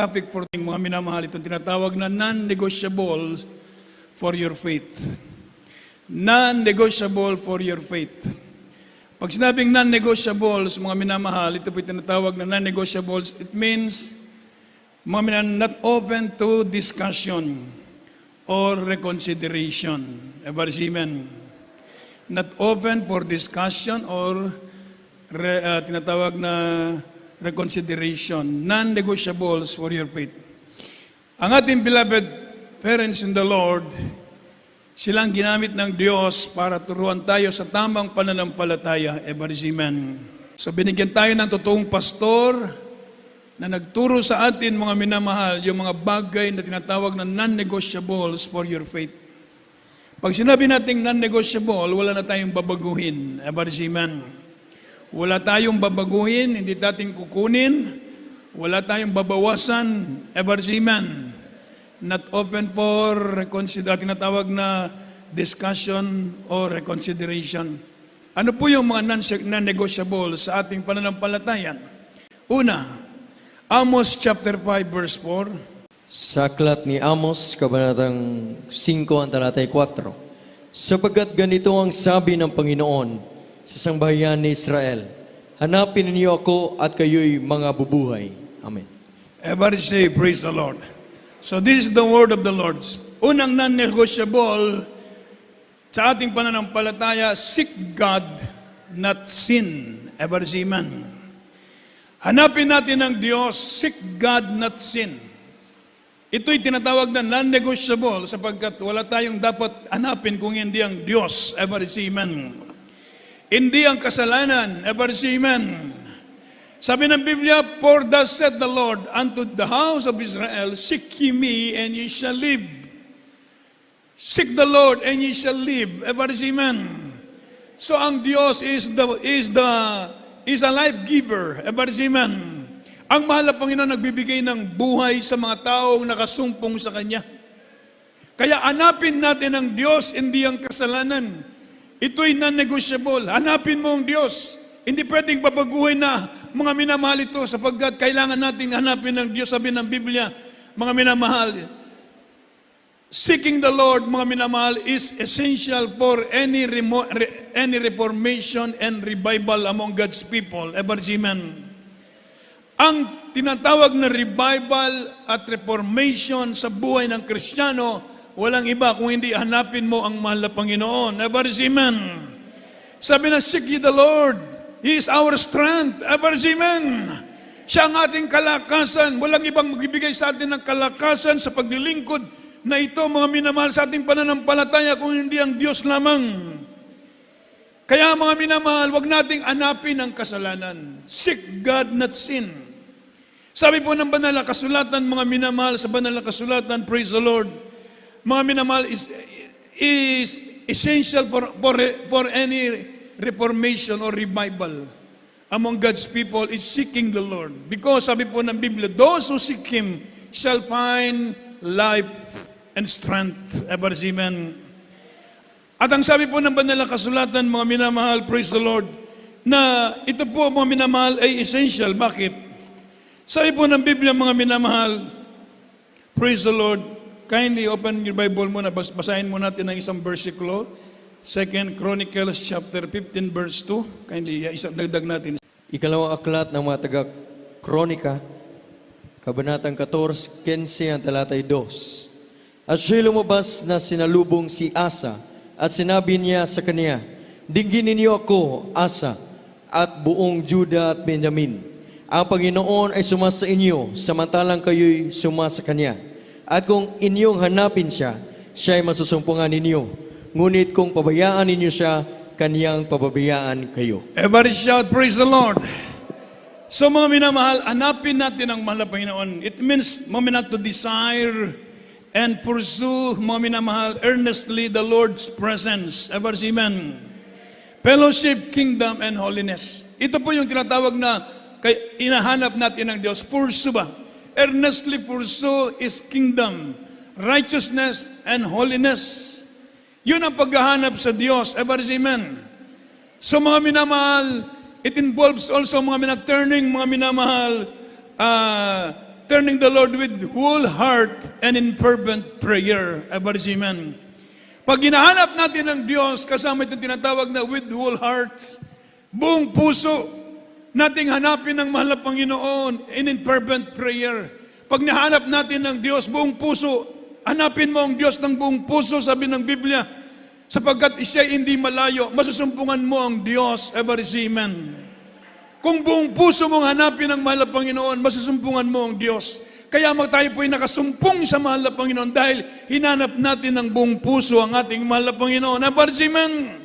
topic for mga minamahal, itong tinatawag na non-negotiable for your faith. Non-negotiable for your faith. Pag sinabing non-negotiables, mga minamahal, ito po tinatawag na non-negotiables, it means mga minamahal, not open to discussion or reconsideration. Everybody, amen. Not open for discussion or tinatawag na reconsideration. Non-negotiables for your faith. Ang ating beloved parents in the Lord, silang ginamit ng Diyos para turuan tayo sa tamang pananampalataya. Everybody, amen. So binigyan tayo ng totoong pastor na nagturo sa atin, mga minamahal, yung mga bagay na tinatawag na non-negotiables for your faith. Pag sinabi natin non-negotiable, wala na tayong babaguhin. Everybody, amen. Wala tayong babaguhin, hindi natin kukunin, wala tayong babawasan. Everybody, amen. Not open for tinatawag na discussion or reconsideration. Ano po yung mga non-negotiable sa ating pananampalataya? Una, Amos chapter 5 verse 4. Sa aklat ni Amos, kabanatang 5, ang talatay 4. Sapagkat ganito ang sabi ng Panginoon sa sangbahayan ni Israel, hanapin ninyo ako at kayo'y mga bubuhay. Amen. Everybody say, praise the Lord. So this is the word of the Lord. Unang non-negotiable sa ating pananampalataya, seek God, not sin. Everybody say amen. Hanapin natin ang Diyos, seek God, not sin. Ito'y tinatawag na non-negotiable sapagkat wala tayong dapat hanapin kung hindi ang Diyos. Everybody say amen. Hindi ang kasalanan. Everybody say amen. Sabi ng Biblia, for thus said the Lord unto the house of Israel, seek ye me and ye shall live. Seek the Lord and ye shall live. Everybody say amen. So ang Diyos is a life giver. Everybody say amen. Ang mahal na Panginoon nagbibigay ng buhay sa mga taong nakasumpong sa Kanya. Kaya hanapin natin ang Diyos, hindi ang kasalanan. Ito'y non-negotiable. Hanapin mo ang Diyos. Hindi pwedeng babaguhin na mga minamahal ito sapagkat kailangan nating hanapin ng Diyos. Sabi ng Biblia, mga minamahal, seeking the Lord, mga minamahal, is essential for any reformation and revival among God's people. Everybody, amen. Ang tinatawag na revival at reformation sa buhay ng Kristiyano, walang iba kung hindi hanapin mo ang mahal na Panginoon. Everybody, amen. Sabi na, seek ye the Lord. He is our strength. Everybody, amen. Siya ang ating kalakasan. Walang ibang magbibigay sa atin ng kalakasan sa paglilingkod na ito, mga minamahal, sa ating pananampalataya kung hindi ang Diyos lamang. Kaya mga minamahal, wag nating hanapin ang kasalanan. Seek God, not sin. Sabi po ng banal na kasulatan, mga minamahal, sa banal na kasulatan, praise the Lord, mga minamahal, is essential for any reformation or revival among God's people is seeking the Lord. Because sabi po ng Biblia, those who seek Him shall find life and strength. Everybody, amen. At ang sabi po ng banal na kasulatan, mga minamahal, praise the Lord, na ito po, mga minamahal, ay essential. Bakit? Sabi po ng Biblia, mga minamahal, praise the Lord, kindly open your Bible muna, basahin mo natin ang isang versikulo, 2 Chronicles chapter 15 verse 2. Kindly, dagdag natin. Ikalawang aklat ng mga taga-Kronika, kabanatang 14, 15, ang talatay 2. At siya'y lumabas na sinalubong si Asa, at sinabi niya sa kanya, dinggin ninyo ako, Asa, at buong Juda at Benjamin. Ang Panginoon ay sumasa inyo, samantalang kayo'y sumasa Kanya. At kung inyong hanapin siya, siya ay masusumpungan ninyo. Ngunit kung pabayaan ninyo siya, Kaniyang pababayaan kayo. Everybody shout, praise the Lord. So mga minamahal, hanapin natin ang mahal na Panginoon. It means, mga minamahal, to desire and pursue, mga minamahal, earnestly the Lord's presence. Everybody, amen. Fellowship, kingdom, and holiness. Ito po yung tinatawag na inahanap natin ng Diyos. Pursue ba? Earnestly pursue is kingdom, righteousness, and holiness. Yun ang paghahanap sa Diyos. Everybody, amen. So mga minamahal, it involves also mga turning, mga minamahal, turning the Lord with whole heart and in fervent prayer. Everybody say amen. Pag hinahanap natin ng Diyos, kasama itong tinatawag na with whole hearts, buong puso, nating hanapin ng mahal na Panginoon in fervent prayer. Pag nahanap natin ng Diyos, buong puso, hanapin mo ang Diyos ng buong puso, sabi ng Biblia, sapagkat siya'y hindi malayo, masusumpungan mo ang Diyos. Everybody say amen. Kung buong puso mong hanapin ang mahal na Panginoon, masusumpungan mo ang Diyos. Kaya tayo po'y nakasumpong sa mahal na Panginoon dahil hinanap natin ng buong puso ang ating mahal na Panginoon. Everybody say amen.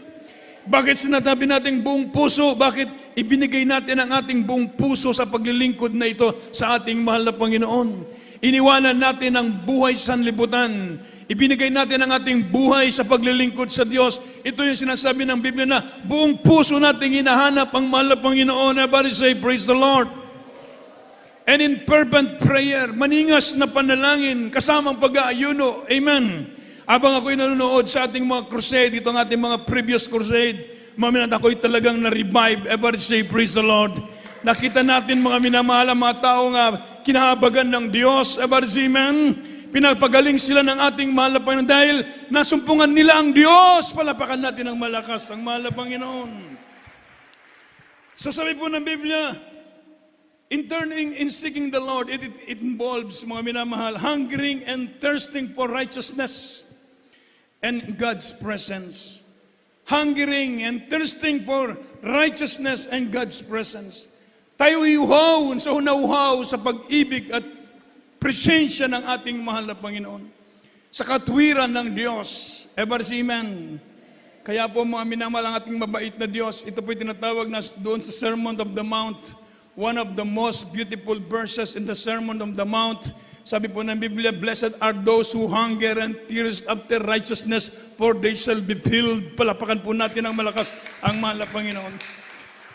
Bakit sinasabi natin buong puso? Bakit ibinigay natin ang ating buong puso sa paglilingkod na ito sa ating mahal na Panginoon? Iniwanan natin ang buhay sa sanlibutan. Ibinigay natin ang ating buhay sa paglilingkod sa Diyos. Ito yung sinasabi ng Biblia na buong puso nating hinahanap ang mahal na Panginoon. Everybody say, praise the Lord. And in fervent prayer, maningas na panalangin, kasamang pag-aayuno. Amen. Habang ako'y nanonood sa ating mga crusade, ito ang ating mga previous crusade, mga minat ako'y talagang na-revive. Everybody say, praise the Lord. Nakita natin mga minamahal ang mga tao nga kinahabagan ng Diyos. Everybody say, amen. Pinagpagaling sila ng ating mahal na Panginoon dahil nasumpungan nila ang Diyos. Palapakan natin ang malakas, ang mahal na Panginoon. So sabi po ng Biblia, in turning, in seeking the Lord, it involves, mga minamahal, hungering and thirsting for righteousness and God's presence. Hungering and thirsting for righteousness and God's presence. Tayo iuhaw, sa unauhaw sa pag-ibig at presensya ng ating mahal na Panginoon. Sa katwiran ng Diyos. Ever say amen. Kaya po mga minamahal ang ating mabait na Diyos, ito po'y tinatawag na doon sa Sermon of the Mount, one of the most beautiful verses in the Sermon on the Mount. Sabi po ng Biblia, blessed are those who hunger and thirst after righteousness, for they shall be filled. Palapakan po natin ang malakas ang mahal na Panginoon.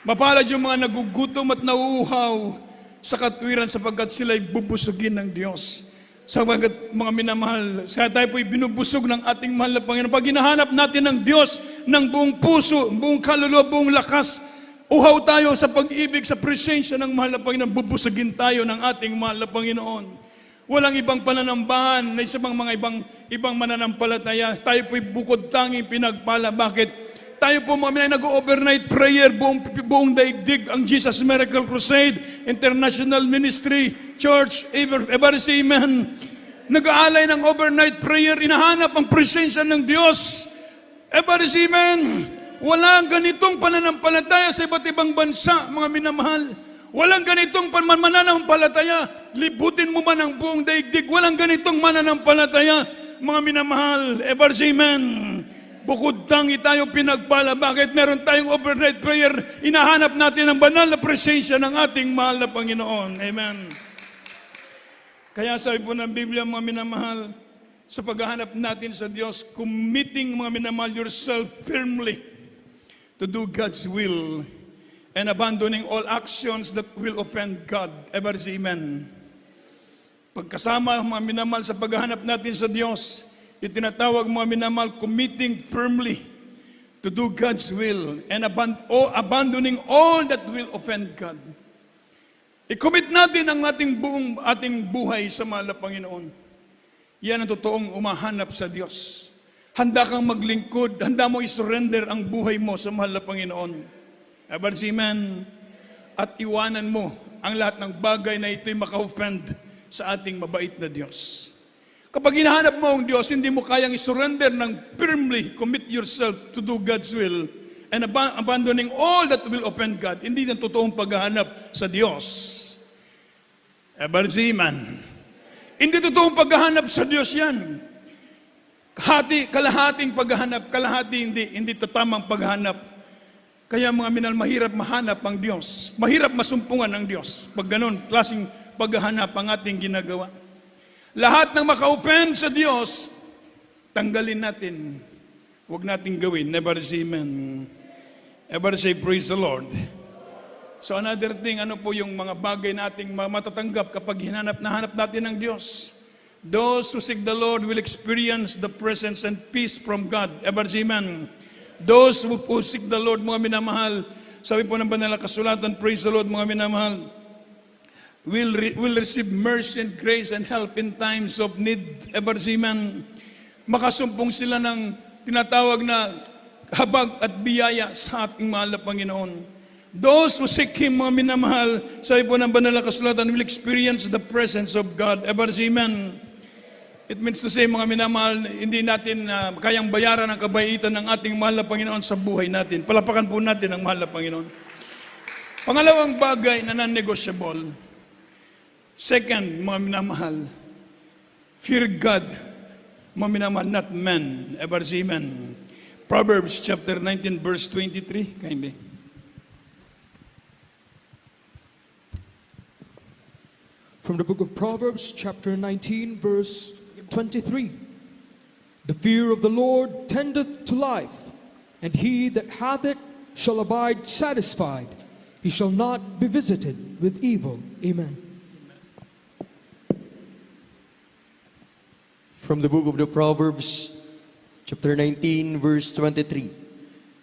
Mapalad yung mga nagugutom at nauuhaw sa katwiran sapagkat sila'y bubusugin ng Diyos. Sapagkat mga minamahal, kaya tayo po'y binubusog ng ating mahal na Panginoon. Pag hinahanap natin ng Diyos ng buong puso, buong kaluluwa, buong lakas, uhaw tayo sa pag-ibig, sa presensya ng mahal na Panginoon. Bubusagin tayo ng ating mahal na Panginoon. Walang ibang pananambahan na isa pang mga ibang mananampalataya. Tayo po'y bukod tanging pinagpala. Bakit? Tayo po mga nag-overnight prayer buong daigdig ang Jesus Miracle Crusade, International Ministry, Church, everybody say amen. Nag-aalay ng overnight prayer, inahanap ang presensya ng Diyos. Everybody say amen. Walang ganitong pananampalataya sa iba't ibang bansa, mga minamahal. Walang ganitong mananampalataya. Libutin mo man ang buong daigdig. Walang ganitong mananampalataya, mga minamahal. Ever say amen. Bukod tangi tayo pinagpala. Bakit? Meron tayong overnight prayer. Inahanap natin ang banal na presensya ng ating mahal na Panginoon. Amen. Kaya sabi po ng Biblia, mga minamahal, sa paghahanap natin sa Diyos, committing, mga minamahal, yourself firmly to do God's will and abandoning all actions that will offend God. Ever say amen. Pagkasama, mga minamahal, sa paghahanap natin sa Diyos, itinatawag, mga minamahal, committing firmly to do God's will and abandoning all that will offend God. I-commit natin ang ating buhay sa mahal na Panginoon. Yan ang totoong umahanap sa Diyos. Handa kang maglingkod, handa mo isurrender ang buhay mo sa mahal na Panginoon. Amen. At iwanan mo ang lahat ng bagay na ito'y maka-offend sa ating mabait na Diyos. Kapag hinahanap mo ang Diyos, hindi mo kayang isurrender ng firmly commit yourself to do God's will and abandoning all that will offend God. Hindi ang totoong paghahanap sa Diyos. Amen. Hindi totoong paghahanap sa Diyos yan. Kalahating paghahanap, kalahati hindi tamang paghahanap. Kaya mga minal, mahirap mahanap ang Diyos. Mahirap masumpungan ang Diyos. Pag ganun, klaseng paghahanap ang ating ginagawa. Lahat ng maka-offend sa Diyos, tanggalin natin. Huwag natin gawin. Never say amen. Ever say praise the Lord. So another thing, ano po yung mga bagay nating matatanggap kapag hanap natin ng Diyos? Those who seek the Lord will experience the presence and peace from God. Ever say amen. Those who seek the Lord, mga minamahal, sabi po ng banal na kasulatan, praise the Lord, mga minamahal, will receive mercy and grace and help in times of need. Ever man, makasumpong sila ng tinatawag na habag at biyaya sa ating mahal na Panginoon. Those who seek Him, mga minamahal, sabi po ng banal na kasulatan, will experience the presence of God. Ever man. It means to say, mga minamahal, hindi natin kayang bayaran ang kabaitan ng ating mahal na Panginoon sa buhay natin. Palapakan po natin ang mahal na Panginoon. Pangalawang bagay na non-negotiable. Second, mga minamahal, fear God, mga minamahal, not man. Ever see man. Proverbs chapter 19, verse 23, kindly. From the book of Proverbs, chapter 19, verse 23. The fear of the Lord tendeth to life, and he that hath it shall abide satisfied. He shall not be visited with evil. Amen. From the book of the Proverbs, chapter 19, verse 23.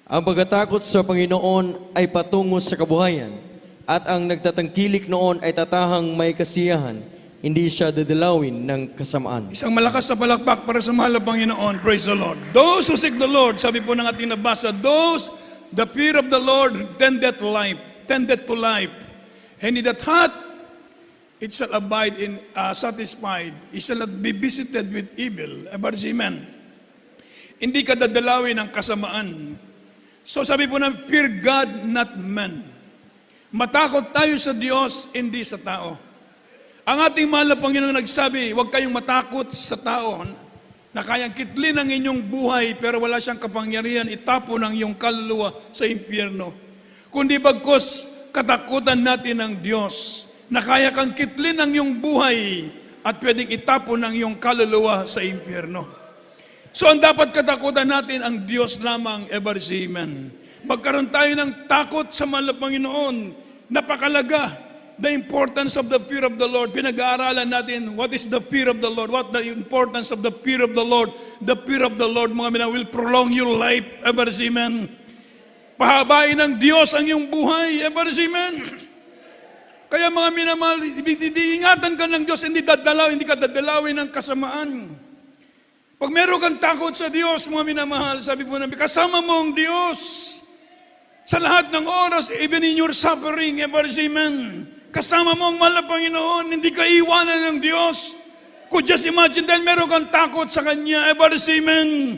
Ang pagkatakot sa Panginoon ay patungo sa kabuhayan, at ang nagtatangkilik noon ay tatahang may kasiyahan, hindi siya dadalawin ng kasamaan. Isang malakas na palakpak para sa mahal na Panginoon. Praise the Lord. Those who seek the Lord, sabi po ng ating nabasa, those, the fear of the Lord tendeth to life. And he that hath, it shall abide in satisfied. It shall not be visited with evil. Amen. Hindi ka dadalawin ng kasamaan. So sabi po na, fear God, not man. Matakot tayo sa Diyos, hindi sa tao. Ang ating mahal na Panginoon nagsabi, huwag kayong matakot sa tao na kayang kitlin ang inyong buhay pero wala siyang kapangyarihan itapon ang iyong kaluluwa sa impyerno. Kundi bagkus katakutan natin ng Diyos na kaya kang kitlin ang iyong buhay at pwedeng itapon ang iyong kaluluwa sa impyerno. So ang dapat katakutan natin ang Diyos lamang, ever see, amen. Magkaroon tayo ng takot sa mahal na Panginoon. Napakalaga, the importance of the fear of the Lord. Pinag-aaralan natin, what is the fear of the Lord? What the importance of the fear of the Lord? The fear of the Lord, mga mina, will prolong your life, ever see, amen. Pahabain ng Diyos ang iyong buhay, ever see, amen. Kaya mga minamahal, ingatan ka ng Diyos, hindi ka dadalawin ng kasamaan. Pag meron kang takot sa Diyos, mga minamahal, sabi po namin, kasama mo ang Diyos sa lahat ng oras, even in your suffering, ever see, amen. Kasama mo ang mahal na Panginoon, hindi ka iwanan ng Diyos. Kung just imagine, dahil meron kang takot sa Kanya, ever see, amen.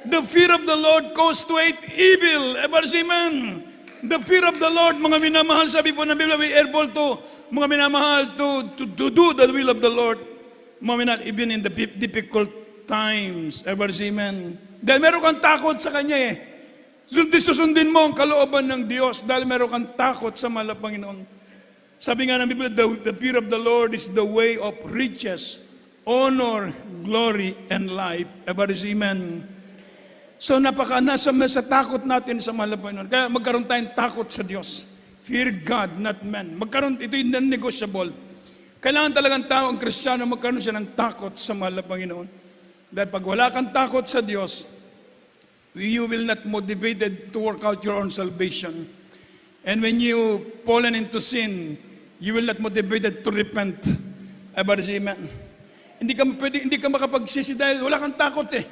The fear of the Lord causes to hate evil, ever see, amen. The fear of the Lord, mga minamahal, sabi po ng Biblia, we are able to, mga minamahal, to do the will of the Lord. Mga minamahal, even in the difficult times, ever see, amen. Dahil meron kang takot sa Kanya eh. Susundin mo ang kalooban ng Diyos dahil meron kang takot sa mahal na Panginoon. Sabi nga ng Biblia, the fear of the Lord is the way of riches, honor, glory, and life. Ever see, amen. So nasa takot natin sa mahal na Panginoon. Kaya magkaroon tayong takot sa Diyos. Fear God, not man. Ito yung non-negotiable. Kailangan talagang tao, ang Kristiyano, magkaroon siya ng takot sa mahal na Panginoon. Dahil pag wala kang takot sa Diyos, you will not motivated to work out your own salvation. And when you fallen into sin, you will not motivated to repent. Ever see, amen. Hindi ka makapagsisi dahil wala kang takot eh.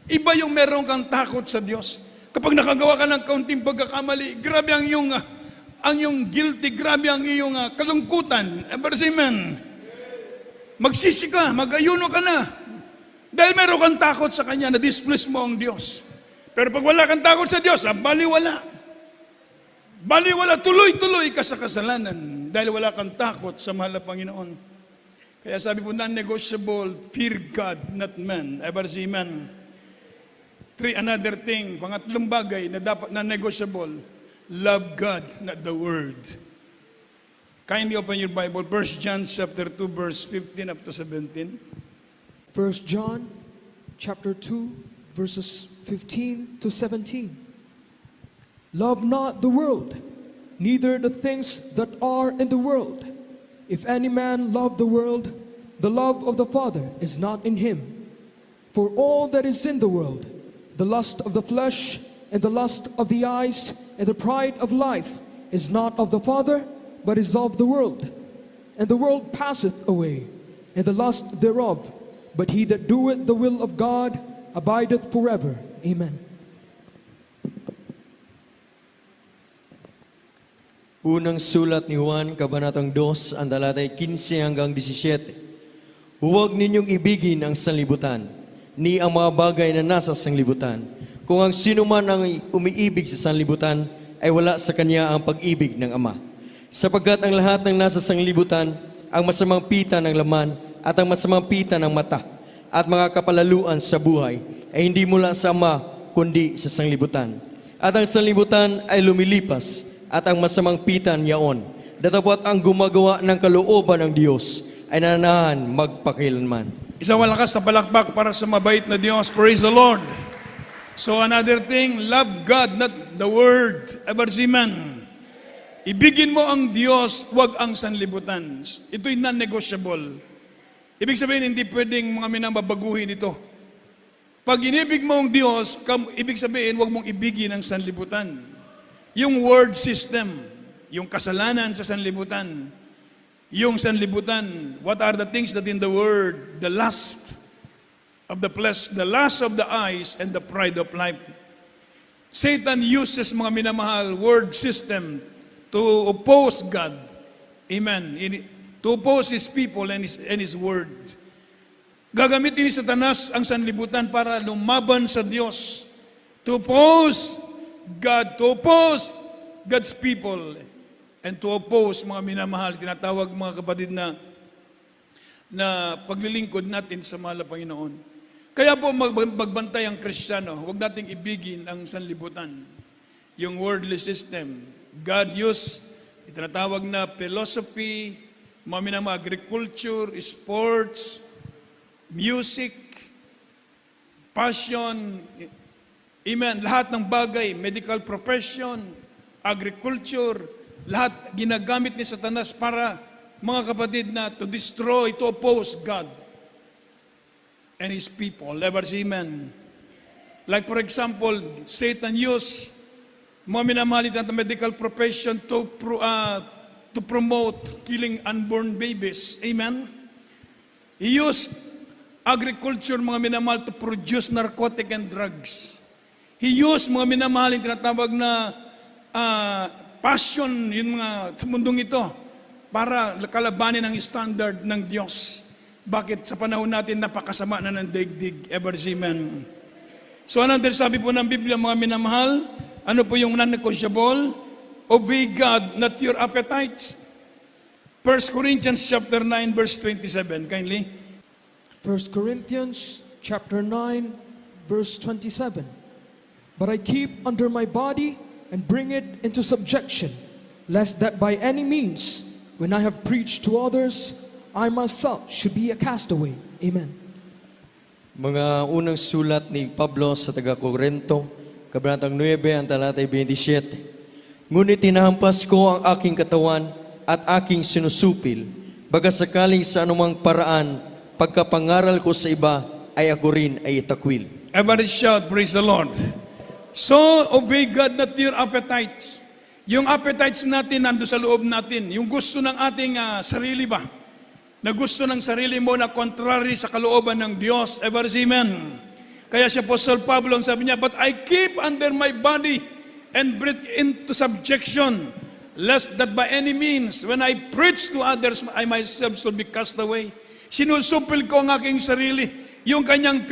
Iba yung meron kang takot sa Diyos. Kapag nakagawa ka ng kaunting pagkakamali, grabe ang iyong guilty, grabe ang iyong kalungkutan. Ever see, amen. Magsisi ka, mag-ayuno ka na. Dahil meron kang takot sa Kanya, na-displease mo ang Diyos. Pero pag wala kang takot sa Diyos, baliwala. Baliwala, tuloy-tuloy ka sa kasalanan. Dahil wala kang takot sa mahal na Panginoon. Kaya sabi po, non-negotiable, fear God, not man. Ever see, amen. Another thing, pangatlong bagay na dapat na negotiable, love God, not the world. Kindly open your Bible, 1 John chapter 2, verse 15 up to 17. 1 John chapter 2, verses 15 to 17. Love not the world, neither the things that are in the world. If any man love the world, the love of the Father is not in him. For all that is in the world, the lust of the flesh, and the lust of the eyes, and the pride of life, is not of the Father, but is of the world. and the world passeth away, and the lust thereof. But he that doeth the will of God abideth forever. Amen. Unang sulat ni Juan, Kabanatang 2, ang talatay 15 hanggang 17. Huwag ninyong ibigin ang sanlibutan, ni ang mga bagay na nasa sanlibutan. Kung ang sino man ang umiibig sa sanlibutan, ay wala sa kanya ang pag-ibig ng Ama. Sapagkat ang lahat ng nasa sanlibutan, ang masamang pita ng laman at ang masamang pita ng mata at mga kapalaluan sa buhay, ay hindi mula sa Ama, kundi sa sanlibutan. At ang sanlibutan ay lumilipas, at ang masamang pitan yaon, datapwat ang gumagawa ng kalooban ng Diyos ay nananahan magpakilanman. Isang malakas na palakpak para sa mabait na Diyos. Praise the Lord. So another thing, love God, not the word. Amen. Ibigin mo ang Diyos, wag ang sanlibutan. Ito'y non-negotiable. Ibig sabihin, hindi pwedeng mga minababaguhin ito. Pag inibig mo ang Diyos, ibig sabihin, wag mong ibigin ang sanlibutan. Yung word system, yung kasalanan sa sanlibutan, yung sanlibutan, what are the things that in the word, the lust of the flesh, the lust of the eyes, and the pride of life. Satan uses, mga minamahal, word system to oppose God. Amen. To oppose His people and His word. Gagamitin ni Satanas ang sanlibutan para lumaban sa Diyos. To oppose God, to oppose God's people, and to oppose, mga minamahal, tinatawag mga kapatid na paglilingkod natin sa mahal na Panginoon. Kaya po magbantay ang Kristiyano, huwag nating ibigin ang sanlibutan, yung worldly system. God used, itinatawag na philosophy, mga minamahal, agriculture, sports, music, passion, amen, lahat ng bagay, medical profession, agriculture, lahat ginagamit ni Satanas para, mga kapatid, na to destroy, to oppose God and His people. Ever see, amen. Like for example, Satan used, mga minamahal na medical profession to promote killing unborn babies. Amen. He used agriculture, mga minamahal, to produce narcotic and drugs. He used, mga minamahal, yung tinatawag na passion, yung mga sa mundong ito, para kalabanin ang standard ng Diyos. Bakit? Sa panahon natin, napakasama na ng daigdig. Ever see, amen. So ano din sabi po ng Biblia, mga minamahal, ano po yung non-negotiable? Obey God, not your appetites. 1 Corinthians chapter 9, verse 27, kindly. 1 Corinthians chapter 9, verse 27. But I keep under my body and bring it into subjection, lest that by any means, when I have preached to others, I myself should be a castaway. Amen. Mga unang sulat ni Pablo sa taga-Korinto, Kabanatang 9, ang talatay 27. Ngunit tinahampas ko ang aking katawan at aking sinusupil, baga sakaling sa anumang paraan, pagkapangaral ko sa iba, ay ako rin ay itakwil. Everybody shout, praise the Lord. So, obey God, not your appetites. Yung appetites natin nando sa loob natin. Yung gusto ng ating sarili ba? Na gusto ng sarili mo na contrary sa kalooban ng Diyos. Ever see, amen. Kaya si Apostle Pablo, ang sabi niya, but I keep under my body and bring into subjection, lest that by any means, when I preach to others, I myself shall be cast away. Sinusupil ko ang aking sarili. Yung kanyang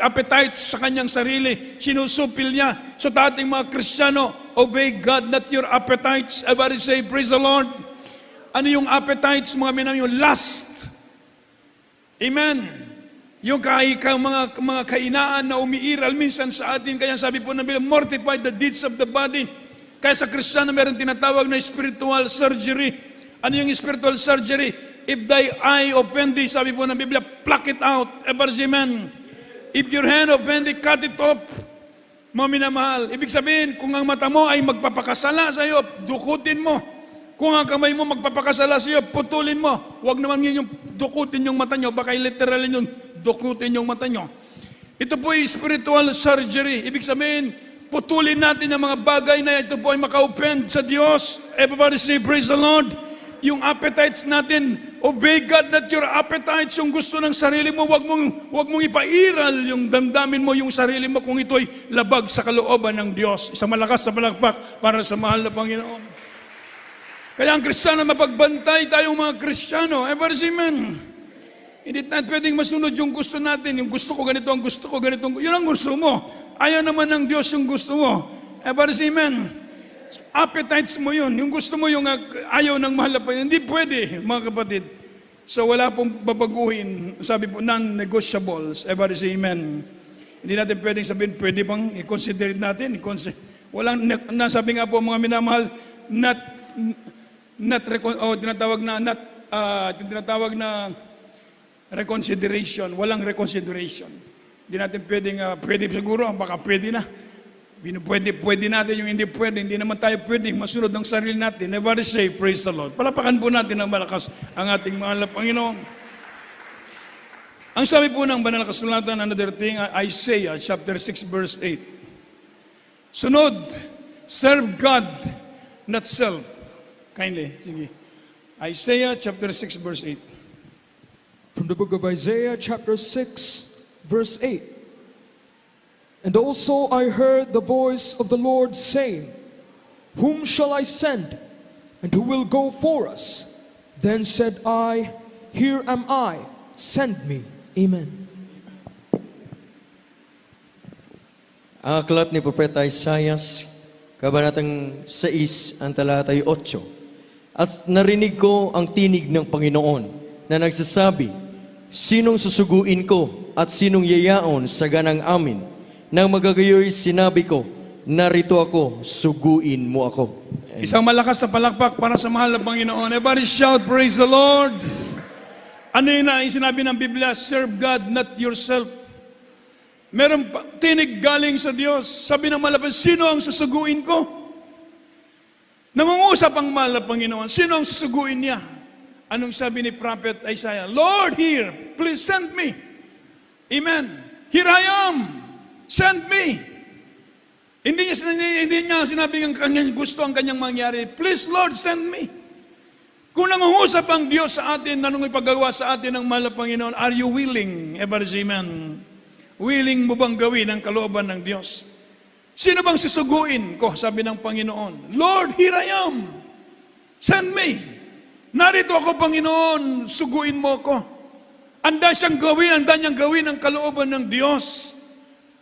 appetites sa kanyang sarili, sinusupil niya. So ating mga Kristiyano, obey God, not your appetites. Everybody say, praise the Lord. Ano yung appetites, mga minam, yung lust. Amen. Yung mga kainaan na umiiral minsan sa atin, kaya sabi po ng Biblia, mortify the deeds of the body. Kaya sa Kristiyano, meron tinatawag na spiritual surgery. Ano yung spiritual surgery? If thy eye offend thee, sabi po ng Biblia, pluck it out. Ever see, amen. If your hand offend thee, cut it off. Mga minamahal. Ibig sabihin, kung ang mata mo ay magpapakasala sa iyo, dukutin mo. Kung ang kamay mo magpapakasala sa iyo, putulin mo. Huwag naman yun yung dukutin yung mata nyo. Baka literally yun, dukutin yung mata nyo. Ito po ay spiritual surgery. Ibig sabihin, putulin natin ang mga bagay na ito po ay maka-offend sa Diyos. Everybody say, praise the Lord. yung appetites natin. Obey God, not your appetites, yung gusto ng sarili mo. Wag mong ipairal yung damdamin mo, yung sarili mo kung ito'y labag sa kalooban ng Diyos. Isang malakas na palakpak para sa mahal na Panginoon. Kaya ang Kristiyano, mapagbantay tayong mga Kristiyano. Ever amen. Hindi natin pwedeng masunod yung gusto natin. Yung gusto ko ganito, ang gusto ko ganito. Yun ang gusto mo. Ayaw naman ng Diyos yung gusto mo. Ever amen. Appetites mo yun. Yung gusto mo yung ayaw ng mahal na Panginoon. Hindi pwede, mga kapatid. So wala pong babaguhin. Sabi po, non-negotiables. Ever amen. Hindi natin pwedeng sabihin, pwede bang i-consider natin? Walang, nasabi nga po mga minamahal, tinatawag na reconsideration. Walang reconsideration. Hindi natin pwedeng, pwede siguro, baka pwede na. Pwede natin yung hindi pwede. Hindi naman tayo pwede masunod ng sarili natin. Everybody say, praise the Lord. Palapakan po natin ng malakas ang ating mahal na Panginoon. Ang sabi po ng banal na kasulatan, another thing, Isaiah chapter 6 verse 8. Sunod, serve God, not self. Kindly, sige. Isaiah chapter 6 verse 8. From the book of Isaiah, chapter 6, verse 8. And also I heard the voice of the Lord saying, Whom shall I send? And who will go for us? Then said I, Here am I, send me. Amen. Ang aklat ni Propeta Isaias, kabanatang 6, ang talatay 8. At narinig ko ang tinig ng Panginoon na nagsasabi, Sinong susuguin ko at sinong yayaon sa ganang amin? Nang magagayoy sinabi ko, narito ako, suguin mo ako. Isang malakas na palakpak para sa mahal na Panginoon. Everybody shout, praise the Lord. Ano yun na yung sinabi ng Biblia? Serve God, not yourself. Meron tinig galing sa Diyos. Sabi ng malapas, sino ang susuguin ko? Nangungusap ang mahal na Panginoon. Sino ang susuguin niya? Anong sabi ni Prophet Isaiah? Lord, here, please send me. Amen. Here I am. Send me. Hindi niya sinabi ang kanyang gusto, ang kanyang mangyari. Please, Lord, send me. Kung nangungusap ang Diyos sa atin, anong ipagawa sa atin ng mahal na Panginoon, are you willing? Ever amen. Willing mo bang gawin ang kalooban ng Diyos? Sino bang susuguin ko? Sabi ng Panginoon. Lord, here I am. Send me. Narito ako, Panginoon. Suguin mo ko. Anda niyang gawin ang kalooban ng Diyos.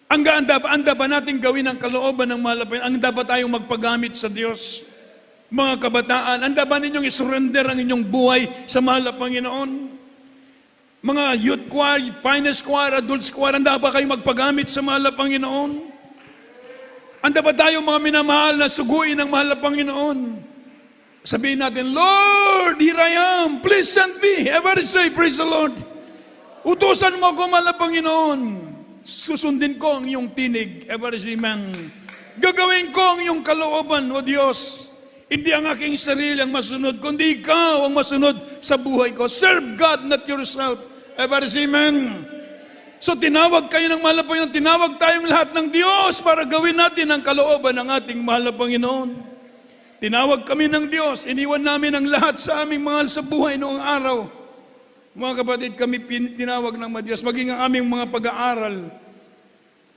Anda ba natin gawin ang kalooban ng mahal na Panginoon? Anda ba tayong magpagamit sa Diyos? Mga kabataan, anda ba ninyong isurrender ang inyong buhay sa mahal na Panginoon? Mga youth choir, finance choir, adults choir, anda ba kayong magpagamit sa mahal na Panginoon? Anda ba tayong mga minamahal na suguin ng mahal na Panginoon? Sabihin natin, Lord, here I am. Please send me. Everybody say, praise the Lord. Utusan mo ako, mahal na Panginoon. Susundin ko ang iyong tinig. Everybody amen. Gagawin ko ang iyong kalooban, O Diyos. Hindi ang aking sarili ang masunod, kundi ikaw ang masunod sa buhay ko. Serve God, not yourself. Everybody amen. So tinawag kayo ng mahal na Panginoon, tinawag tayong lahat ng Diyos para gawin natin ang kalooban ng ating mahal na Panginoon. Tinawag kami ng Diyos, iniwan namin ang lahat sa aming mahal sa buhay noong araw. Mga kapatid, kami tinawag ng Diyos, maging ang aming mga pag-aaral.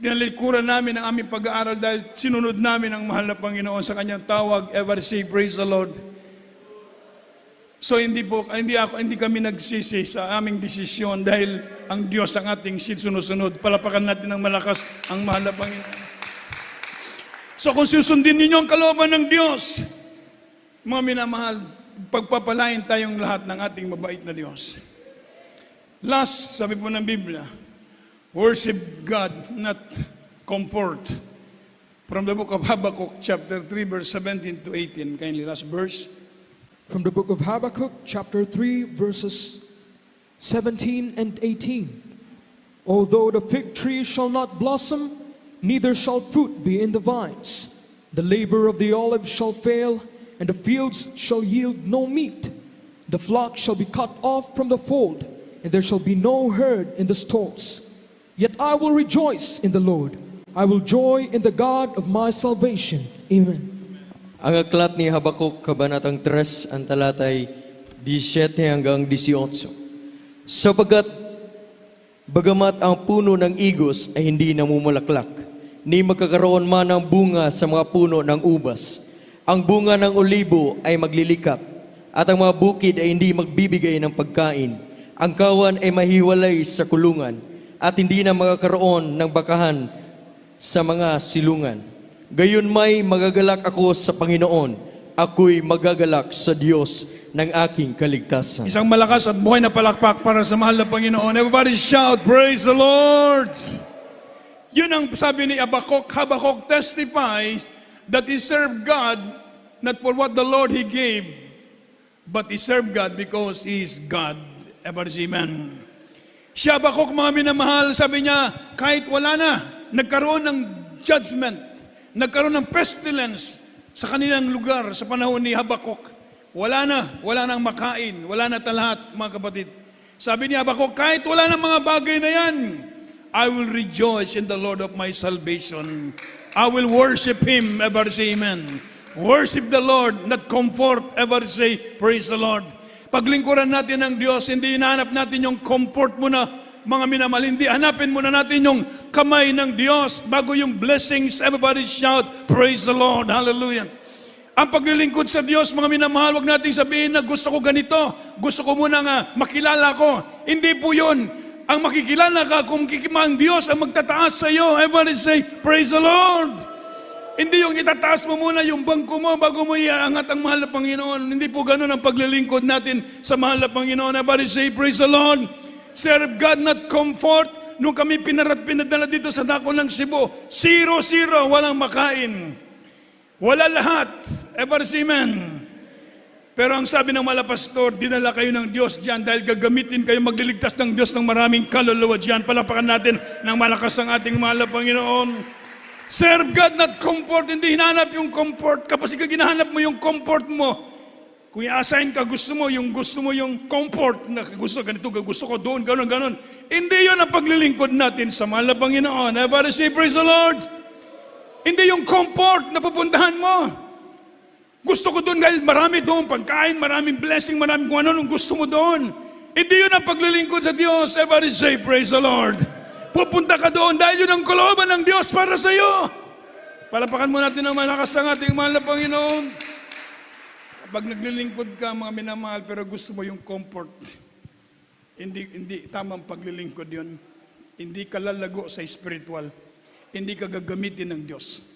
Dinalikuran namin ang aming pag-aaral dahil sinunod namin ang mahal na Panginoon sa kanyang tawag. Ever say, praise the Lord. So hindi kami nagsisi sa aming desisyon dahil ang Diyos ang ating sinusunod. Palapakan natin ng malakas ang mahal na Panginoon. So kung susundin ninyo ang kalooban ng Diyos, mga minamahal, pagpapalain tayong lahat ng ating mabait na Diyos. Last, sabi po ng Biblia, worship God, not comfort. From the book of Habakkuk, chapter 3, verse 17 to 18. Kindly, last verse. From the book of Habakkuk, chapter 3, verses 17 and 18. Although the fig tree shall not blossom, neither shall fruit be in the vines. The labor of the olive shall fail, and the fields shall yield no meat. The flock shall be cut off from the fold, and there shall be no herd in the stalls. Yet I will rejoice in the Lord. I will joy in the God of my salvation. Amen. Ang aklat ni Habakuk, kabanatang 3, ang talatay 17 hanggang 18. Sapagkat bagamat ang puno ng igos ay hindi namumulaklak, ni magkakaroon man ng bunga sa mga puno ng ubas, ang bunga ng olibo ay maglilikat, at ang mga bukid ay hindi magbibigay ng pagkain. Ang kawan ay mahiwalay sa kulungan, at hindi na magkakaroon ng bakahan sa mga silungan. Gayon may magagalak ako sa Panginoon, ako'y magagalak sa Diyos ng aking kaligtasan. Isang malakas at buhay na palakpak para sa mahal na Panginoon. Everybody shout, praise the Lord! Yun ang sabi ni Habakkuk. Habakkuk testifies that he served God not for what the Lord He gave, but he served God because He is God. Everybody say amen. Si Habakkuk, mga minamahal, sabi niya, kahit wala na, nagkaroon ng judgment, nagkaroon ng pestilence sa kanilang lugar sa panahon ni Habakkuk. Wala nang makain, wala na talahat, mga kapatid. Sabi ni Habakkuk, kahit wala na mga bagay na yan, I will rejoice in the Lord of my salvation. I will worship Him, ever say amen. Worship the Lord, not comfort, ever say, praise the Lord. Paglingkuran natin ng Diyos, hindi hinahanap natin yung comfort muna, mga minamahal. Hindi, hanapin muna natin yung kamay ng Diyos bago yung blessings. Everybody shout, praise the Lord, hallelujah. Ang paglilingkod sa Diyos, mga minamahal, wag nating sabihin na gusto ko ganito, gusto ko muna nga makilala ko. Hindi po yun. Ang makikilala ka kung ang Diyos ang magtataas sa iyo. Everybody say, praise the Lord. Hindi yung itataas mo muna yung bangko mo bago mo iangat ang mahal na Panginoon. Hindi po ganun ang paglilingkod natin sa mahal na Panginoon. Everybody say, praise the Lord. Serve God, not comfort. Nung kami pinadala dito sa dako ng Cebu, 0-0, walang makain. Wala lahat. Everybody say amen. Pero ang sabi ng mga pastor, dinala kayo ng Diyos dyan dahil gagamitin kayo, magliligtas ng Diyos ng maraming kaluluwa dyan. Palapakan natin ng malakas ang ating mahal na Panginoon. Serve God, not comfort. Hindi hinahanap yung comfort. Kapag ginahanap mo yung comfort mo, kung i-assign ka, gusto mo yung comfort, na gusto ganito, gusto ko doon, ganon. Hindi yun ang paglilingkod natin sa mahal na Panginoon. Everybody say, praise the Lord. Hindi yung comfort na pupuntahan mo. Gusto ko doon dahil marami doon, pagkain, maraming blessing, maraming kung ano gusto mo doon. Hindi yun ang paglilingkod sa Diyos. Everybody say, praise the Lord. Pupunta ka doon dahil yun ang kalooban ng Diyos para sa iyo. Palapakan mo natin ang malakas ang ating mahal na Panginoon. Kapag naglilingkod ka, mga minamahal, pero gusto mo yung comfort, hindi tamang paglilingkod yun. Hindi ka lalago sa spiritual. Hindi ka gagamitin ng Diyos.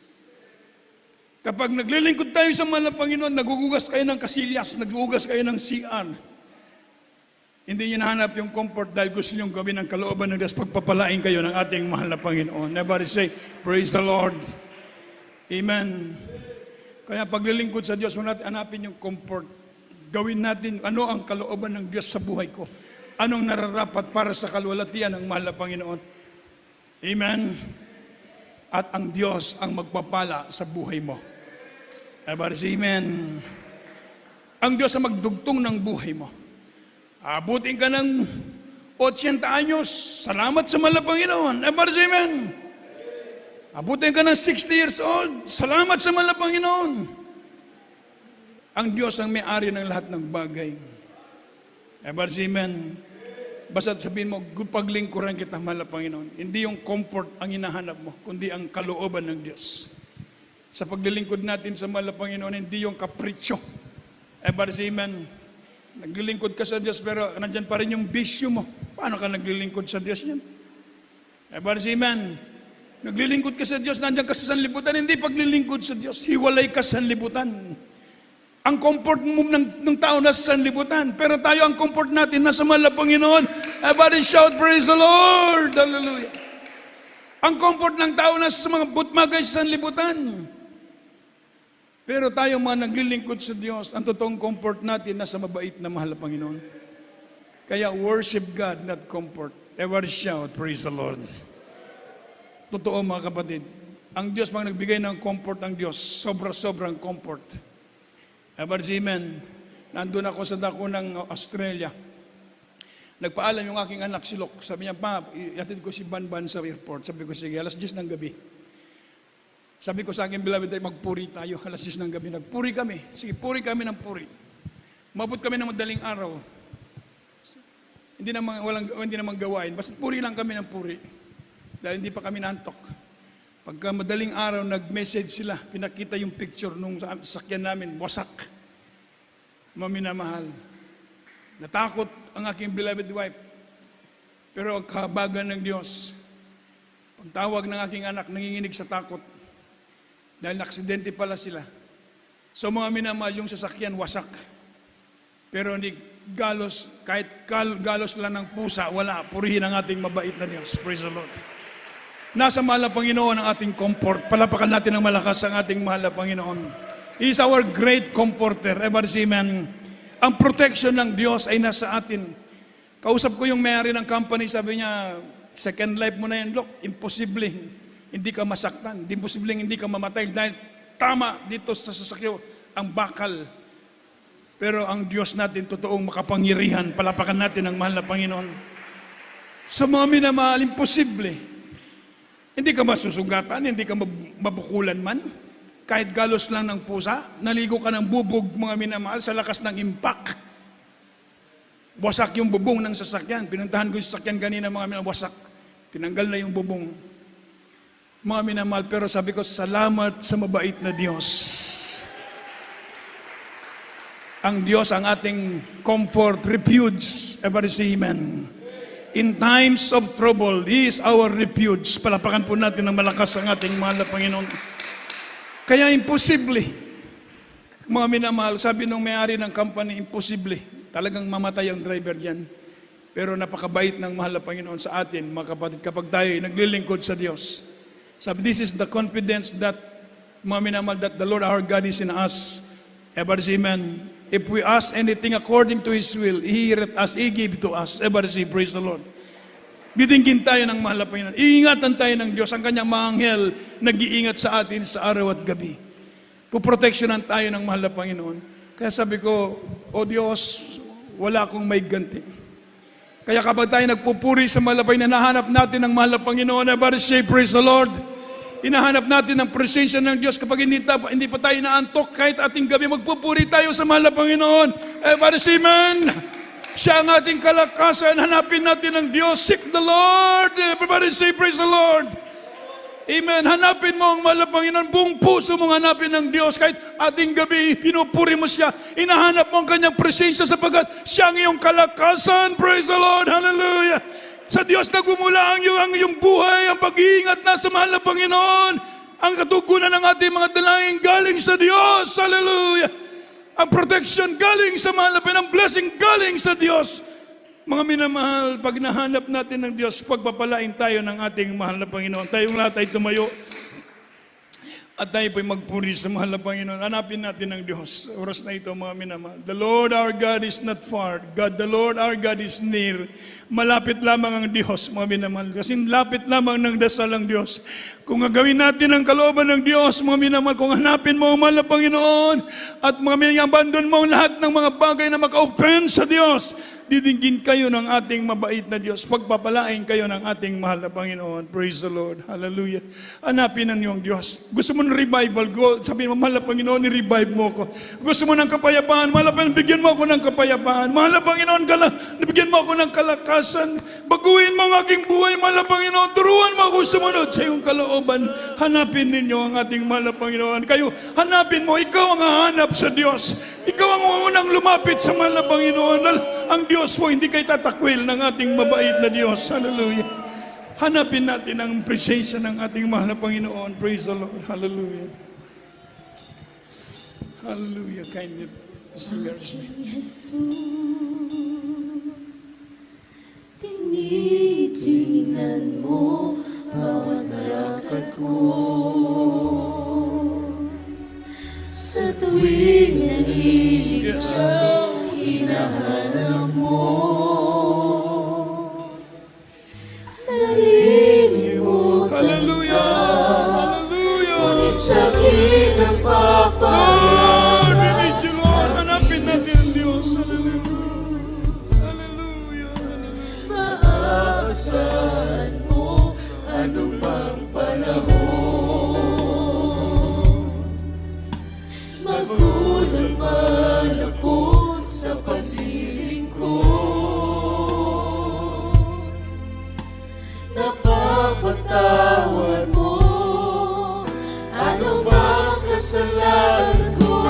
Kapag naglilingkod tayo sa mahal na Panginoon, nagugugas kayo ng kasilyas, nagugugas kayo ng CR. Hindi nyo nahanap yung comfort dahil gusto nyo gawin ang kalooban ng Diyos. Pagpapalain kayo ng ating mahal na Panginoon. Everybody say, praise the Lord. Amen. Kaya paglilingkod sa Diyos, huwag natin hanapin yung comfort. Gawin natin ano ang kalooban ng Diyos sa buhay ko. Anong nararapat para sa kalwalatian ng mahal na Panginoon. Amen. At ang Diyos ang magpapala sa buhay mo. Everybody say, amen. Ang Diyos ang magdugtong ng buhay mo. Abutin ka ng 80 anyos, salamat sa mahal na Panginoon. Everybody say amen. Abutin ka ng 60 years old, salamat sa mahal na Panginoon. Ang Diyos ang may-ari ng lahat ng bagay. Everybody say amen. Basta sabihin mo, paglingkuran kita, mahal na Panginoon. Hindi yung comfort ang hinahanap mo, kundi ang kalooban ng Diyos. Sa paglilingkod natin sa mahal na Panginoon, hindi yung kapritsyo. Everybody say amen. Naglilingkod ka sa Diyos pero nandyan pa rin yung bisyo mo. Paano ka naglilingkod sa Diyos yan? Everybody say amen. Naglilingkod ka sa Diyos, nandyan ka sa sanlibutan. Hindi paglilingkod sa Diyos, hiwalay ka sa sanlibutan. Ang comfort mo ng tao nasa sanlibutan. Pero tayo, ang comfort natin nasa mahal na Panginoon. Everybody shout, praise the Lord! Hallelujah! Ang comfort ng tao nasa mga butmagay sa sanlibutan. Pero tayo mga naglilingkod sa Diyos, ang totoong comfort natin nasa mabait na mahal na Panginoon. Kaya worship God, not comfort. Ever shout, praise the Lord. Totoo mga kapatid, ang Diyos mga nagbigay ng comfort ang Diyos, sobra-sobrang comfort. Ever say amen. Nandun ako sa dako ng Australia. Nagpaalam yung aking anak si Lok. Sabi niya, pa, iatid ko si Banban sa airport. Sabi ko, sige, alas 10 ng gabi. Sabi ko sa akin, beloved, magpuri tayo. Alas 10 ng gabi, nagpuri kami. Sige, puri kami ng puri. Mabot kami ng madaling araw. Hindi naman gawain. Basta puri lang kami ng puri. Dahil hindi pa kami nantok. Pagka madaling araw, nag-message sila. Pinakita yung picture nung sasakyan namin. Wasak. Mga minamahal. Natakot ang aking beloved wife. Pero ang kahabagan ng Diyos, pagtawag ng aking anak, nanginginig sa takot. Dahil naksidente pala sila. So mga minamahal, yung sasakyan, wasak. Pero hindi galos, kahit galos lang ng pusa, wala. Purihin ang ating mabait na Diyos. Praise the Lord. Nasa mahal na Panginoon ang ating comfort. Palapakan natin ng malakas ang ating mahal na Panginoon. He is our great comforter. Ever see, man. Ang protection ng Diyos ay nasa atin. Kausap ko yung may-ari ng company, sabi niya, second life mo na yan, look, imposible. Hindi ka masaktan. Imposible hindi ka mamatay. Dahil tama dito sa sasakyo ang bakal. Pero ang Diyos natin, totoong makapangyarihan. Palapakan natin ang mahal na Panginoon. Sa mga minamahal, imposible. Hindi ka masusugatan, hindi ka mabukulan man. Kahit galos lang ng pusa, naligo ka ng bubog, mga minamahal, sa lakas ng impact. Wasak yung bubong ng sasakyan. Pinuntahan ko yung sasakyan kanina, mga minamahal, wasak. Tinanggal na yung bubong. Mga minamahal, pero sabi ko, salamat sa mabait na Diyos. Ang Diyos ang ating comfort, refuge, ever see, amen. In times of trouble, He is our refuge. Palapakan po natin ng malakas ang ating mahal na Panginoon. Kaya imposible. Mga minamahal, sabi nung may-ari ng company, imposible. Talagang mamatay ang driver dyan. Pero napakabait ng mahal na Panginoon sa atin, mga kapatid, kapag tayo ay naglilingkod sa Diyos. Sabi, this is the confidence that, mga minamahal, that the Lord our God is in us. Ever see, amen. If we ask anything according to His will, He heareth us, He give to us. Ever see, praise the Lord. Bitingin tayo ng mahal na Panginoon. Iingatan tayo ng Diyos. Ang kanyang mga anghel nag-iingat sa atin sa araw at gabi. Puproteksyonan tayo ng mahal na Panginoon. Kaya sabi ko, O Diyos, wala akong may ganti. Kaya kapag tayo nagpupuri sa mahal na Panginoon, nahanap natin ang mahal na Panginoon. Ever say, praise the Lord. Hinahanap natin ang presensya ng Diyos kapag hindi pa tayo naantok kahit ating gabi, magpupuri tayo sa mahal na Panginoon. Ever see, man? Siya ang ating kalakasan. Hanapin natin ang Diyos. Seek the Lord. Everybody say, praise the Lord. Amen. Hanapin mo ang mahal na Panginoon. Buong puso mong hanapin ng Diyos. Kahit ating gabi, pinupuri mo siya. Hinahanap mo ang kanyang presensya sapagkat siya ang iyong kalakasan. Praise the Lord. Hallelujah. Sa Diyos nagmumula ang iyong buhay, ang pag-iingat na sa mahal na Panginoon. Ang katugunan ng ating mga dalangin galing sa Diyos. Hallelujah. Ang protection galing sa mahal na Panginoon. Ang blessing galing sa Diyos. Mga minamahal, pag nahanap natin ng Diyos, pagpapalain tayo ng ating mahal na Panginoon. Tayong lahat ay tumayo. At tayo po'y magpuri sa mahal na Panginoon. Hanapin natin ang Diyos. Oras na ito, mga minamahal. The Lord our God is not far. God, the Lord our God is near. Malapit lamang ang Diyos, mga minamahal. Kasi lapit lamang ng dasal ang Diyos. Kung gagawin natin ang kalooban ng Diyos, mga minamahal, kung hanapin mo ang mahal na Panginoon, at mga minamahal, abandon mo lahat ng mga bagay na maka-offend sa Diyos, didinggin kayo ng ating mabait na Diyos. Pagpapalain kayo ng ating mahal na Panginoon. Praise the Lord. Hallelujah. Hanapin ang iyong Diyos. Gusto mo ng revival? Go. Sabihin mo, mahal na Panginoon, ni-revive mo ko. Gusto mo ng kapayapaan? Mahal na Panginoon, bigyan mo ako ng kapayapaan. Mahal na Panginoon, bigyan mo ako ng kalakasan. Baguhin mo ang aking buhay, mahal na Panginoon. Turuan mo ako sumunod sa iyong kalooban. Hanapin ninyo ang ating mahal na Panginoon. Kayo, hanapin mo. Ikaw ang hahanap sa Diyos. Ikaw ang unang lumapit sa mahal na Panginoon. Ang Diyos po, hindi kayo tatakwil ng ating mabait na Diyos. Hallelujah. Hanapin natin ang presensya ng ating mahal na Panginoon. Praise the Lord. Hallelujah. Hallelujah. Kindly singers. Jesus, tinitingnan mo bawat lakad ko. Sa tuwing nalilig Yes. ka, hinahanap mo. Nalilimutan Hallelujah. Hallelujah. ngunit sakit ang Lord, we papaya. need you, Lord. Hanapin natin ang Diyos. Hallelujah. Hallelujah. Hallelujah. Maasahan mo ano bang panahon. Magulang man ako sa ipagpatawad mo. Ano bang kasalanan ko?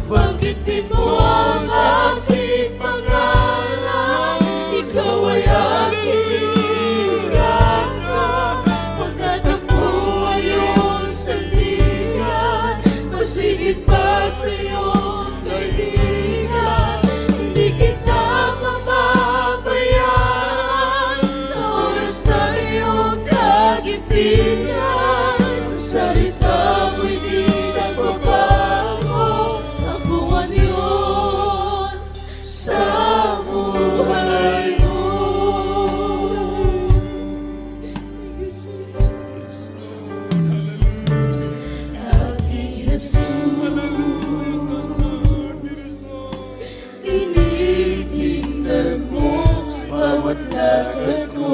Banggitin mo ang aking pangalan. Ikaw ay aking ingatan. Pagkat ako ay iyong sandigan, mas higit pa sa iyong kaibigan. Hindi kita mamabayaan sa oras na iyong kagipigan. Ang salita mo'y di nagbabago. Ako ang Diyos sa buhay mo. Aking Jesus, tinitingnan mo bawat lakad ko.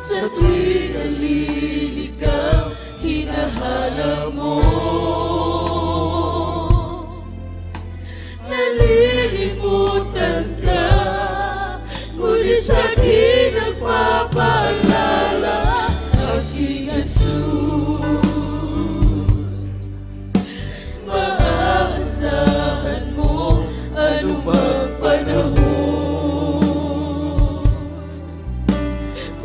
Sa tuwing naliligaw, hinahanap mo. Nalilimutan ka, ngunit sa'kin nagpapaalala. Aking Jesus, maaasahan mo anumang panahon.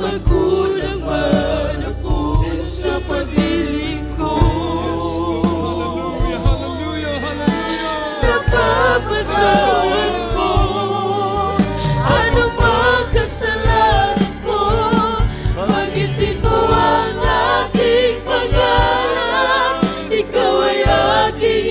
Magkulang man ako sa paglilingkod. Hallelujah, hallelujah, hallelujah. Napapatawad mo anumang kasalanan ko. Banggitin mo ang aking pangalan. Ikaw ay aking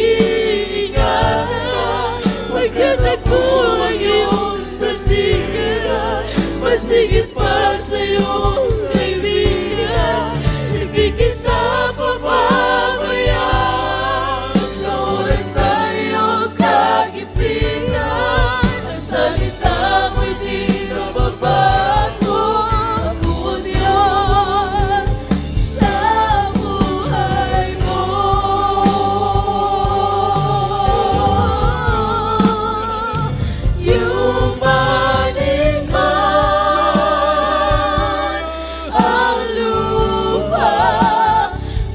iingatan. Pagkat ako ay iyong sandigan, mas higit pa sa iyong kaibigan. Hindi kita pababayaan sa oras na iyong kagipigan. Ang salita mo'y di nababago. Ako ang Diyos sa buhay mo. Yung maning man ang lupa,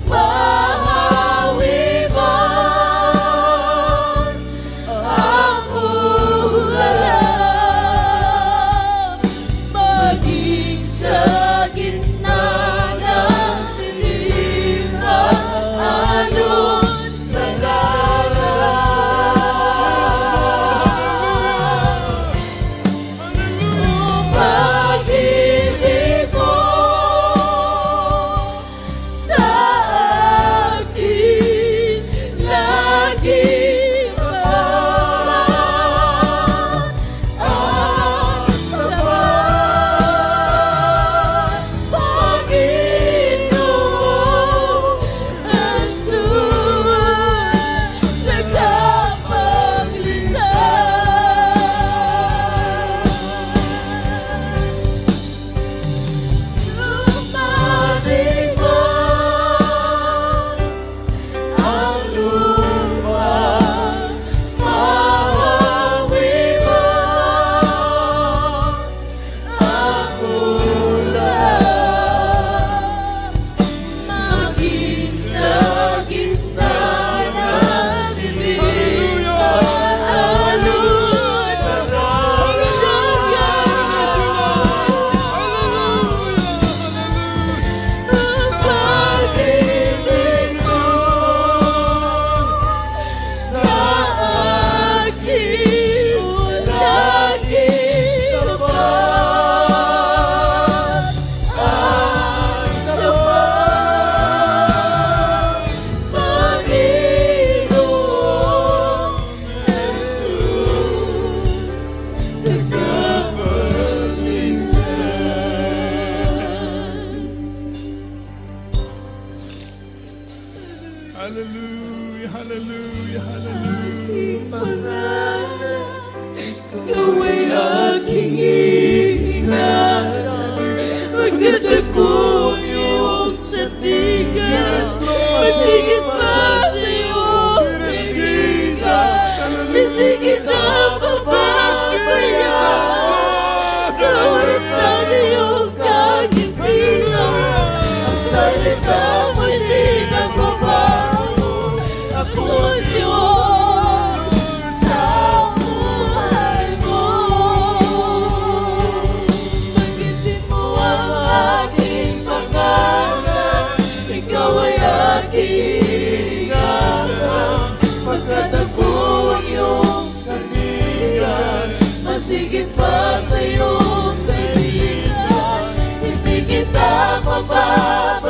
mahawi man ang ulan, maging sa gitna ng dilim at alon sa dagat. Pag-ibig mo sa akin laging abad at sabat. Panginoon, asul, nagkapagligtas. Lumating man ang lupa, mahawi man ang ulan, maging sa gitna ng dilim at alon sa dagat. Pag-ibig mo sa akin laging abad at sabat. Panginoon Jesus, nagkapagligtas. Hallelujah, hallelujah, hallelujah. Aking pangalan, ikaw ay aking ingatan. Pagkat ako ang iyong sandigan, matigit pa sa iyong kaibigan. Hindi kita pababayaan Sigit pa sa iyong kaibigan, hindi kita papabayaan.